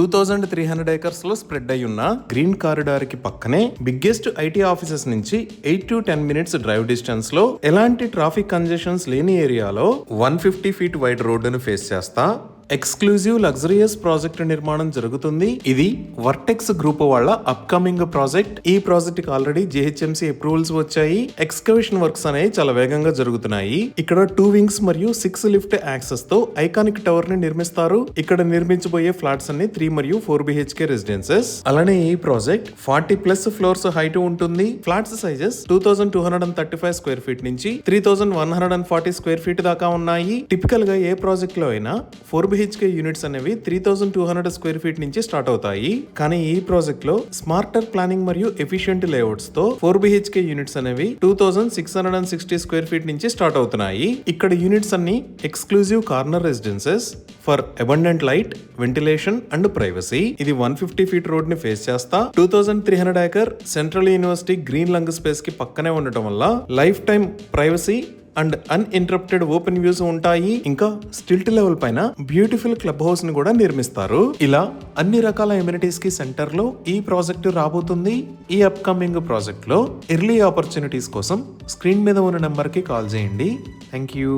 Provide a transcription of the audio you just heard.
2300 acres లో spread అయి ఉన్న గ్రీన్ కారిడార్ కి పక్కనే బిగ్గెస్ట్ ఐటీ ఆఫీసెస్ నుంచి 8 to 10 minutes డ్రైవ్ డిస్టెన్స్ లో ఎలాంటి ట్రాఫిక్ కంజెషన్స్ లేని ఏరియాలో 150 feet వైడ్ రోడ్డును ఫేస్ చేస్తా ఎక్స్క్లూజివ్ లగ్జరియస్ ప్రాజెక్ట్ నిర్మాణం జరుగుతుంది. ఇది వర్టెక్స్ గ్రూప్ వాళ్ళ అప్కమింగ్ ప్రాజెక్ట్. ఈ ప్రాజెక్ట్ కి ఆల్రెడీ జిహెచ్ఎంసీ అప్రూవల్స్ వచ్చాయి. ఎక్స్కవేషన్ వర్క్స్ అనేవి చాలా వేగంగా జరుగుతున్నాయి. ఇక్కడ 2 wings మరియు 6 లిఫ్ట్ యాక్సెస్ తో ఐకానిక్ టవర్ ని నిర్మిస్తారు. ఇక్కడ నిర్మించబోయే ఫ్లాట్స్ అన్ని 3 మరియు 4 BHK రెసిడెన్సెస్. అలానే ఈ ప్రాజెక్ట్ 40+ ఫ్లోర్స్ హైట్ ఉంటుంది. ఫ్లాట్స్ సైజెస్ 2235 స్క్వేర్ ఫీట్ నుంచి 3140 స్క్వేర్ ఫీట్ దాకా ఉన్నాయి. టిపికల్ గా ఏ ప్రాజెక్ట్ లో అయినా 4 BHK యూనిట్స్ అనేవి 3200 స్క్వేర్ ఫీట్ నుంచి స్టార్ట్ అవుతాయి. కానీ ఈ ప్రాజెక్ట్ లో స్మార్టర్ ప్లానింగ్ మరియు ఎఫిషియెంట్ లేఅవుట్స్ తో 4 BHK యూనిట్స్ అనేవి 2660 స్క్వేర్ ఫీట్ నుంచి స్టార్ట్ అవుతున్నాయి. ఇక్కడ యూనిట్స్ అన్ని exclusive corner residences for abundant light, ventilation and privacy. ఇది 150 feet రోడ్ ని ఫేస్ చేస్తా 2300 acre central university green lung space కి పక్కనే ఉండటం వల్ల life time privacy and uninterrupted open views ఉంటాయి. ఇంకా స్టిల్ట్ లెవెల్ పైన బ్యూటిఫుల్ క్లబ్ హౌస్ ని కూడా నిర్మిస్తారు. ఇలా అన్ని రకాల ఎమ్యూనిటీస్ కి సెంటర్ లో ఈ ప్రాజెక్ట్ రాబోతుంది. ఈ అప్కమింగ్ ప్రాజెక్ట్ లో ఎర్లీ ఆపర్చునిటీస్ కోసం స్క్రీన్ మీద ఉన్న నెంబర్ కి కాల్ చేయండి. Thank you.